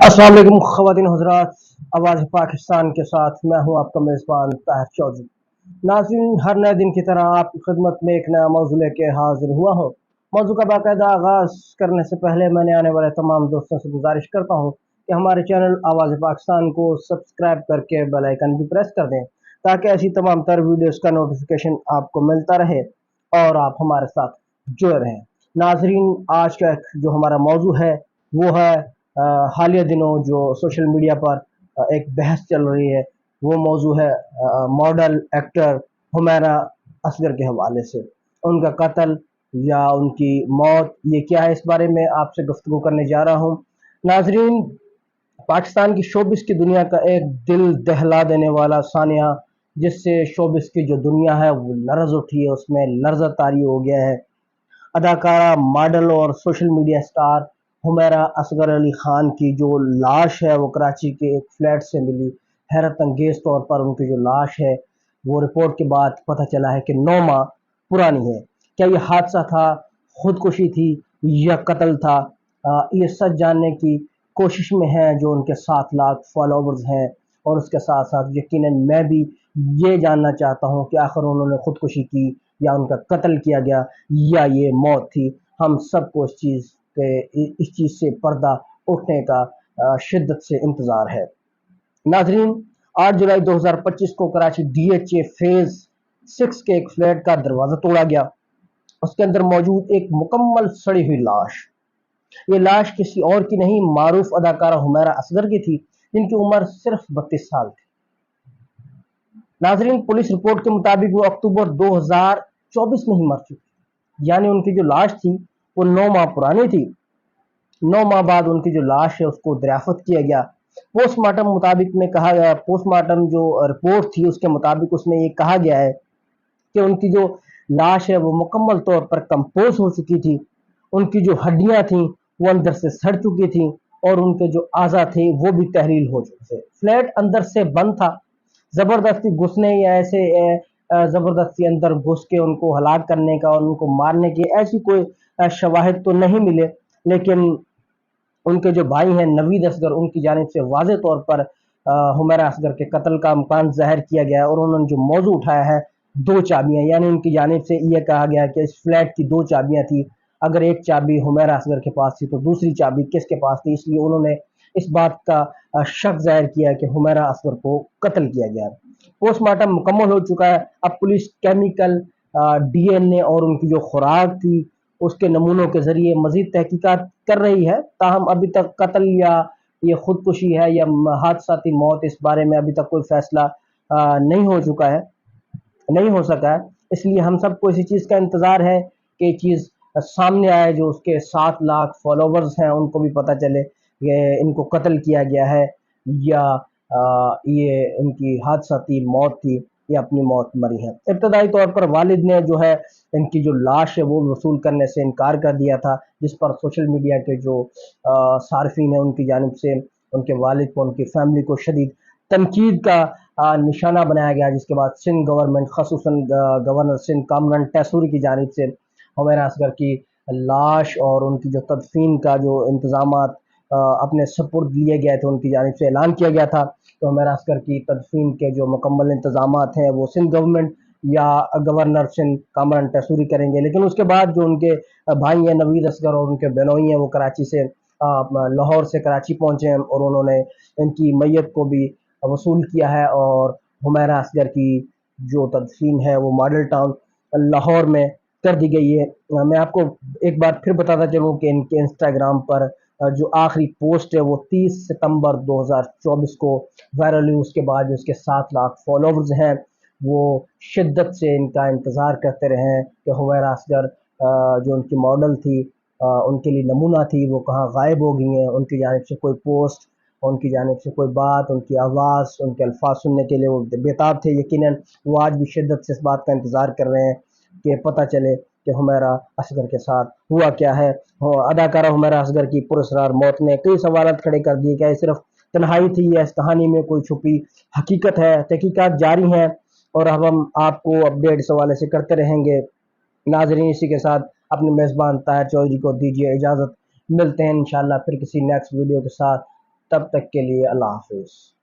अस्सलाम वालेकुम ख़वातीन हज़रात, आवाज़ पाकिस्तान के साथ मैं हूं आपका मेज़बान ताहिर चौधरी। नाज़रीन, हर नए दिन की तरह आपकी खिदमत में एक नया मौजू लेके हाजिर हुआ हूं। मौजू का बाकायदा आगाज़ करने से पहले मैंने आने वाले तमाम दोस्तों से गुजारिश करता हूं कि हमारे चैनल आवाज़ पाकिस्तान को सब्सक्राइब करके बेल आइकन भी प्रेस कर दें, ताकि ऐसी तमाम तर वीडियोज़ का नोटिफिकेशन आपको मिलता रहे और आप हमारे साथ जुड़े रहें। नाज़रीन, आज का जो हमारा मौजू है वो है हालिया दिनों जो सोशल मीडिया पर एक बहस चल रही है, वो मौजू है मॉडल एक्टर हुमैरा असगर के हवाले से। उनका कत्ल या उनकी मौत, ये क्या है, इस बारे में आपसे गुफ्तगू करने जा रहा हूँ। नाजरीन, पाकिस्तान की शोबिस की दुनिया का एक दिल दहला देने वाला सानिया, जिससे शोबिस की जो दुनिया है वो लर्ज उठी है, उसमें लर्जा तारी हो गया है। अदाकारा, मॉडल और social media star Humaira Asghar Ali Khan की जो लाश है वो कराची के एक फ्लैट से मिली। हैरत अंगेज तौर पर उनकी जो लाश है वो रिपोर्ट के बाद पता चला है कि 9 माह पुरानी है। क्या ये हादसा था, खुदकुशी थी या कत्ल था? ये सच जानने की कोशिश में है जो उनके 7 लाख फॉलोवर्स हैं, और उसके साथ साथ यकीनन मैं भी ये जानना चाहता हूँ कि आखिर उन्होंने खुदकुशी की या उनका कत्ल किया गया या ये मौत थी। हम सबको इस चीज़ से पर्दा उठने का शिद्दत से इंतज़ार है। नाजरीन, 8 जुलाई 2025 को कराची DHA फेज 6 के एक फ्लैट का दरवाज़ा तोड़ा गया। उसके अंदर मौजूद एक मुकम्मल सड़ी हुई लाश। ये लाश किसी और की नहीं, मारूफ अदाकारा हुमैरा असगर की थी, जिनकी उम्र सिर्फ 32 साल थी। नाजरीन, पुलिस रिपोर्ट के मुताबिक वो अक्टूबर 2024 में ही मर चुकी, यानी उनकी जो लाश थी वो 9 माह पुरानी थी। 9 माह बाद उनकी जो लाश है उसको दरियाफ्त किया गया। पोस्टमार्टम मुताबिक में कहा गया, पोस्टमार्टम जो रिपोर्ट थी उसके मुताबिक उसमें ये कहा गया है कि उनकी जो लाश है वो मुकम्मल तौर पर कंपोज हो चुकी थी। उनकी जो हड्डियां थी वो अंदर से सड़ चुकी थी और उनके जो आज़ा थे वो भी तहरील हो चुके थे। फ्लैट अंदर से बंद था। ज़बरदस्ती घुसने या ऐसे ज़बरदस्ती अंदर घुस के उनको हलाक करने का और उनको मारने की ऐसी कोई शवाहिद तो नहीं मिले, लेकिन उनके जो भाई हैं नवीद असगर, उनकी जानिब से वाज़े तौर पर हुमैरा असगर के कत्ल का इम्कान ज़ाहिर किया गया है। और उन्होंने जो मौजू उठाया है 2 चाबियाँ, यानी उनकी जानिब से यह कहा गया कि इस फ्लैट की 2 चाबियाँ थी। अगर एक चाबी हुमैरा असगर के पास थी तो दूसरी चाबी किसके पास थी, इसलिए उन्होंने इस बात का शक ज़ाहिर किया कि हुमैरा असगर को कत्ल किया गया। पोस्टमार्टम मुकम्मल हो चुका है। अब पुलिस केमिकल, DNA और उनकी जो खुराक थी उसके नमूनों के ज़रिए मज़ीद तहकीकात कर रही है। ताहम अभी तक कत्ल या ये खुदकुशी है या हादसाती मौत, इस बारे में अभी तक कोई फैसला नहीं हो चुका है, नहीं हो सका है। इसलिए हम सबको इसी चीज़ का इंतज़ार है कि ये चीज़ सामने आए। जो उसके 7 लाख फॉलोवर्स हैं उनको भी पता चले कि इनको कत्ल किया गया है या ये इनकी हादसाती मौत थी या अपनी मौत मरी है। इब्तदाई तौर पर वालिद ने जो है इनकी जो लाश है वो वसूल करने से इनकार कर दिया था, जिस पर सोशल मीडिया के जो सार्फिन हैं उनकी जानिब से उनके वालिद को, उनकी फैमिली को शदीद तनकीद का निशाना बनाया गया। जिसके बाद सिंध गवर्नमेंट, खसूसन गवर्नर सिंध कामरान टैसूरी की जानिब से हुमैरा असगर की लाश और उनकी जो तदफीन का जो इंतज़ामात अपने सपुर्द लिए गए थे, उनकी जानिब से ऐलान किया गया था। तो हुमैरा असगर की तदफीन के जो मुकम्मल इंतज़ामात हैं वो सिंध गवर्नमेंट या गवर्नर सिंध कामरान टैसूरी करेंगे। लेकिन उसके बाद जो उनके भाई हैं नवीद असगर और उनके बहनोई हैं वो कराची से, लाहौर से कराची पहुँचे हैं और उन्होंने इनकी मैयत को भी वसूल किया है। और हुमैरा असगर की जो तदफीन है वो मॉडल टाउन लाहौर में कर दी गई है। मैं आपको एक बार फिर बताता चलूँ कि इनके इंस्टाग्राम पर जो आखिरी पोस्ट है वो 30 सितंबर 2024 को वायरल हुई। उसके बाद जो उसके 7 लाख फॉलोवर्स हैं वो शिद्दत से इनका इंतज़ार करते रहे हैं कि हुमैरा असगर जो उनकी मॉडल थी, उनके लिए नमूना थी, वो कहाँ गायब हो गई हैं। उनकी जानिब से कोई पोस्ट, उनकी जानिब से कोई बात, उनकी आवाज़, उनके अल्फाज सुनने के लिए वो बेताब थे। यकीनन वो आज भी शिद्दत से इस बात का इंतज़ार कर रहे हैं कि पता चले कि हुमैरा असगर के साथ हुआ क्या है। अदाकारा हुमैरा असगर की पुरस्कार मौत ने कई सवाल खड़े कर दिए। क्या ये सिर्फ तन्हाई थी या इस कहानी में कोई छुपी हकीकत है? तहकीकात जारी हैं और अब हम आपको अपडेट इस हवाले से करते रहेंगे। नाजरीन, इसी के साथ अपने मेज़बान ताहिर चौधरी को दीजिए इजाज़त। मिलते हैं इंशाल्लाह फिर किसी नेक्स्ट वीडियो के साथ। تب تک کے لیے اللہ حافظ.